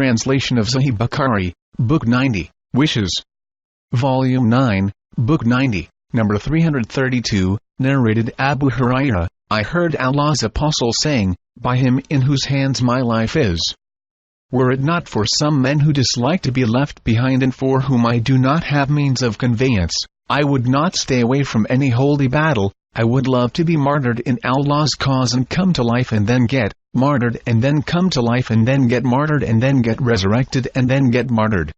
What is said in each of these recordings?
translation of Sahih Bukhari, Book 90, Wishes. Volume 9, Book 90, number 332, narrated Abu Hurairah, I heard Allah's Apostle saying, by him in whose hands my life is. Were it not for some men who dislike to be left behind and for whom I do not have means of conveyance, I would not stay away from any holy battle. I would love to be martyred in Allah's cause and come to life and then get martyred and then come to life and then get martyred and then get resurrected and then get martyred.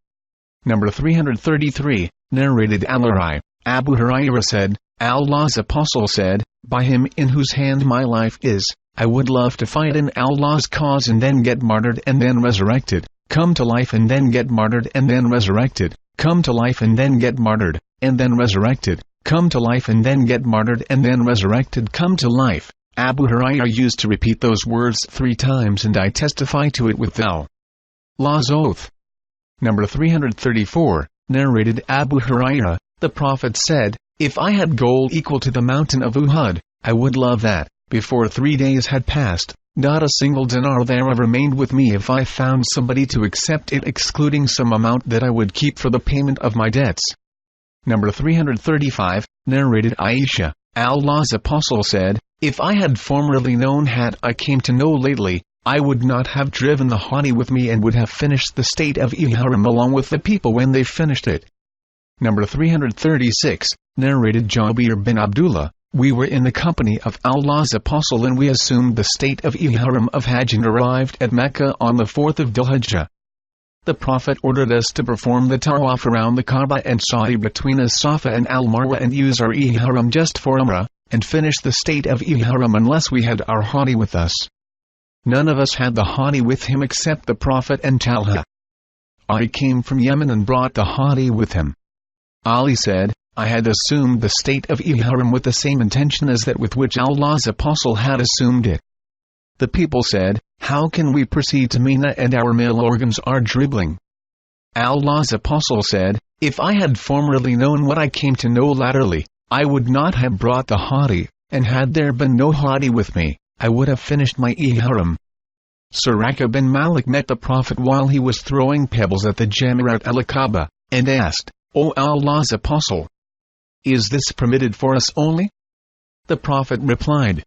Number 333, narrated Al-Rai, Abu Hurairah said, Allah's Apostle said, by him in whose hand my life is, I would love to fight in Allah's cause and then get martyred and then resurrected, come to life and then get martyred and then resurrected, come to life and then get martyred, and then resurrected, come to life and then get martyred and then resurrected, come to life. Abu Hurairah used to repeat those words 3 times, and I testify to it with Allah's oath. Number 334, narrated Abu Hurairah, the Prophet said, if I had gold equal to the mountain of Uhud, I would love that, before 3 days had passed, not a single dinar thereof remained with me if I found somebody to accept it, excluding some amount that I would keep for the payment of my debts. Number 335, narrated Aisha, Allah's Apostle said, if I had formerly known what I came to know lately, I would not have driven the Hadi with me and would have finished the state of Ihram along with the people when they finished it. Number 336, narrated Jabir bin Abdullah, we were in the company of Allah's Apostle and we assumed the state of Ihram of Hajj and arrived at Mecca on the 4th of Dhul-Hijjah. The Prophet ordered us to perform the tawaf around the Kaaba and sa'i between as-Safa and al-Marwa and use our ihram just for Umrah, and finish the state of ihram unless we had our Hadi with us. None of us had the Hadi with him except the Prophet and Talha. I came from Yemen and brought the Hadi with him. Ali said, I had assumed the state of ihram with the same intention as that with which Allah's Apostle had assumed it. The people said, how can we proceed to Mina and our male organs are dribbling? Allah's Apostle said, if I had formerly known what I came to know latterly, I would not have brought the Hadi, and had there been no Hadi with me, I would have finished my ihram. Suraka bin Malik met the Prophet while he was throwing pebbles at the Jamirat al-Kaaba, and asked, O Allah's Apostle, is this permitted for us only? The Prophet replied,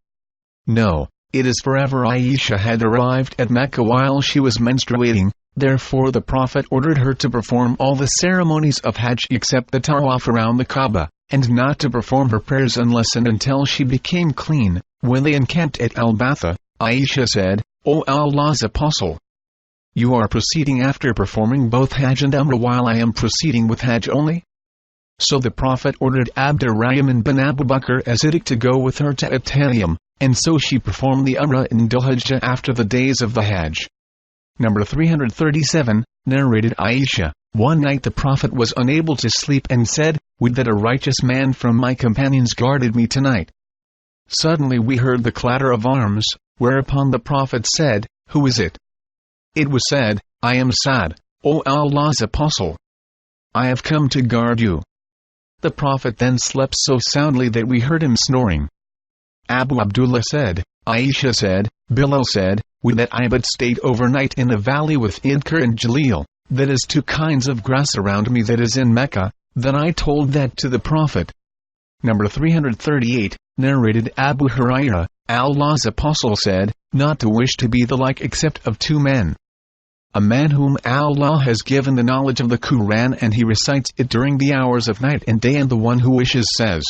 no. It is forever. Aisha had arrived at Mecca while she was menstruating, therefore the Prophet ordered her to perform all the ceremonies of Hajj except the tawaf around the Kaaba, and not to perform her prayers unless and until she became clean. When they encamped at Al-Batha, Aisha said, O Allah's Apostle, you are proceeding after performing both Hajj and Umrah while I am proceeding with Hajj only? So the Prophet ordered Abdurrahman bin Abu Bakr as-Siddiq to go with her to At-Tayyum, and so she performed the Umrah in Dhul-Hijjah after the days of the Hajj. Number 337, narrated Aisha, one night the Prophet was unable to sleep and said, would that a righteous man from my companions guarded me tonight. Suddenly we heard the clatter of arms, whereupon the Prophet said, who is it? It was said, I am Sa'd, O Allah's Apostle. I have come to guard you. The Prophet then slept so soundly that we heard him snoring. Abu Abdullah said, Aisha said, Bilal said, would that I but stayed overnight in a valley with Idkar and Jalil, that is 2 kinds of grass around me that is in Mecca, then I told that to the Prophet. Number 338, narrated Abu Hurairah, Allah's Apostle said, not to wish to be the like except of 2 men. A man whom Allah has given the knowledge of the Quran and he recites it during the hours of night and day, and the one who wishes says,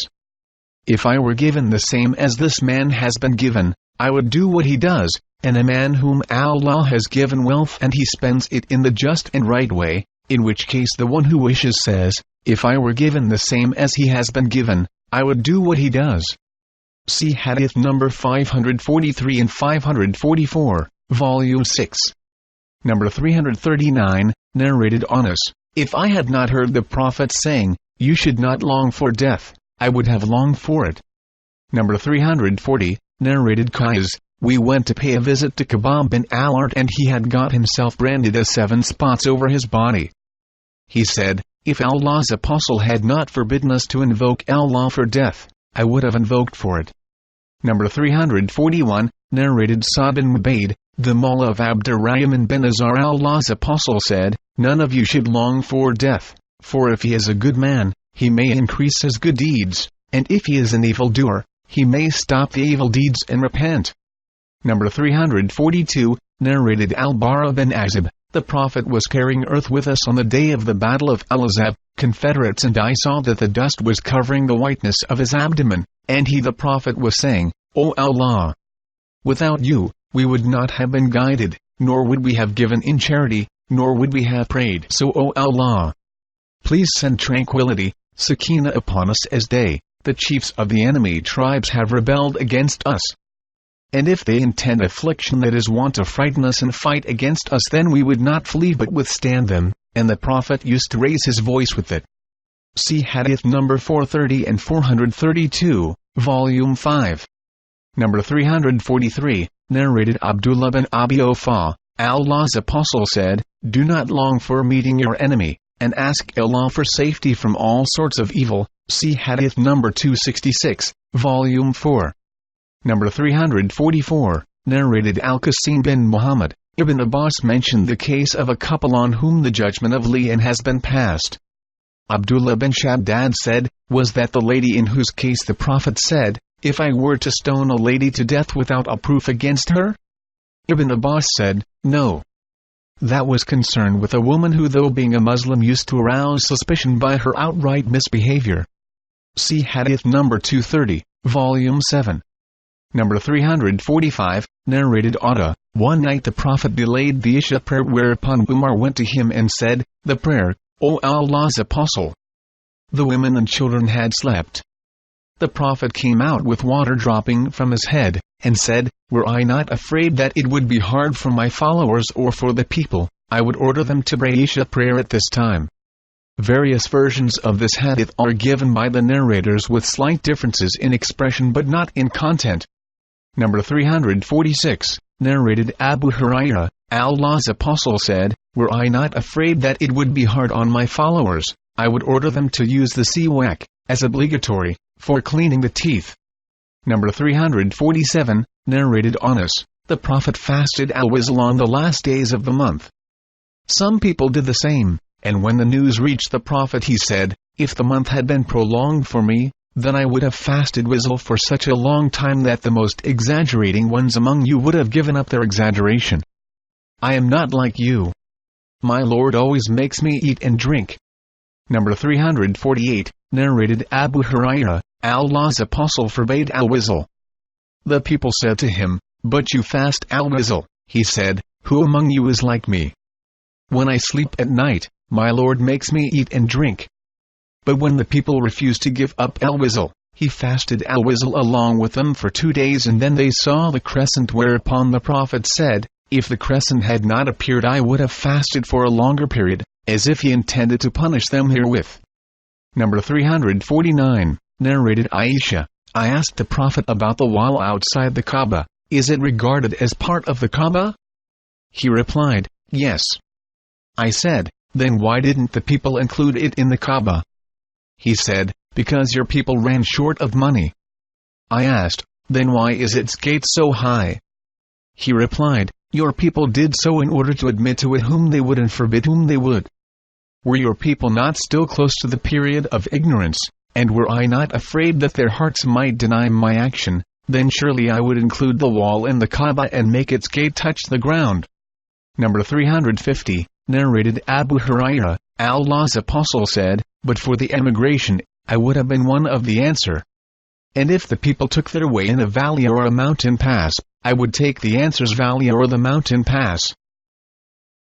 if I were given the same as this man has been given, I would do what he does, and a man whom Allah has given wealth and he spends it in the just and right way, in which case the one who wishes says, if I were given the same as he has been given, I would do what he does. See Hadith number 543 and 544, Volume 6. Number 339, narrated Anas, if I had not heard the Prophet saying, you should not long for death, I would have longed for it. Number 340, narrated Qais, we went to pay a visit to Khabbab bin al-Arat and he had got himself branded as 7 spots over his body. He said, if Allah's Apostle had not forbidden us to invoke Allah for death, I would have invoked for it. Number 341, narrated Sa'd bin Mubayd, The Mullah of Abdurrahman bin Azar, Allah's apostle, said, "None of you should long for death, for if he is a good man, he may increase his good deeds, and if he is an evildoer, he may stop the evil deeds and repent." Number 342, narrated Al-Bara bin Azib, "The Prophet was carrying earth with us on the day of the Battle of Al-Azab, Confederates, and I saw that the dust was covering the whiteness of his abdomen, and he, the Prophet, was saying, 'O Allah! Without you, we would not have been guided, nor would we have given in charity, nor would we have prayed. So O Allah, please send tranquility, sakina upon us, as they, the chiefs of the enemy tribes, have rebelled against us. And if they intend affliction that is wont to frighten us and fight against us, then we would not flee but withstand them,' and the Prophet used to raise his voice with it." See Hadith number 430 and 432, Volume 5. Number 343, narrated Abdullah bin Abi Awfa, Allah's apostle said, "Do not long for meeting your enemy, and ask Allah for safety from all sorts of evil." See Hadith number 266, Volume 4. Number 344, narrated Al-Qasim bin Muhammad, Ibn Abbas mentioned the case of a couple on whom the judgment of li'an has been passed. Abdullah bin Shaddad said, "Was that the lady in whose case the Prophet said, 'If I were to stone a lady to death without a proof against her?' Ibn Abbas said, 'No. That was concerned with a woman who, though being a Muslim, used to arouse suspicion by her outright misbehavior.' See Hadith number 230, Volume 7. Number 345, narrated Atta, one night the Prophet delayed the Isha prayer, whereupon Umar went to him and said, 'The prayer, O Allah's apostle.' The women and children had slept. The Prophet came out with water dropping from his head, and said, 'Were I not afraid that it would be hard for my followers or for the people, I would order them to pray Isha prayer at this time.'" Various versions of this hadith are given by the narrators with slight differences in expression but not in content. Number 346, narrated Abu Hurairah, Allah's apostle said, "Were I not afraid that it would be hard on my followers, I would order them to use the siwak, as obligatory, for cleaning the teeth." Number 347, narrated Anas, "The Prophet fasted al-Wisl on the last days of the month. Some people did the same, and when the news reached the Prophet, he said, 'If the month had been prolonged for me, then I would have fasted Wisl for such a long time that the most exaggerating ones among you would have given up their exaggeration. I am not like you. My Lord always makes me eat and drink." Number 348, narrated Abu Hurairah, Allah's apostle forbade al-Wisl. The people said to him, "But you fast al-Wisl." He said, "Who among you is like me? When I sleep at night, my Lord makes me eat and drink." But when the people refused to give up al-Wisl, he fasted al-Wisl along with them for 2 days, and then they saw the crescent, whereupon the Prophet said, "If the crescent had not appeared, I would have fasted for a longer period," as if he intended to punish them herewith. Number 349, narrated Aisha, "I asked the Prophet about the wall outside the Kaaba, 'Is it regarded as part of the Kaaba?' He replied, 'Yes.' I said, 'Then why didn't the people include it in the Kaaba?' He said, 'Because your people ran short of money.' I asked, 'Then why is its gate so high?' He replied, 'Your people did so in order to admit to it whom they would and forbid whom they would. Were your people not still close to the period of ignorance, and were I not afraid that their hearts might deny my action, then surely I would include the wall in the Kaaba and make its gate touch the ground.'" Number 350, narrated Abu Hurairah, Allah's apostle said, "But for the emigration, I would have been one of the answer. And if the people took their way in a valley or a mountain pass, I would take the answer's valley or the mountain pass."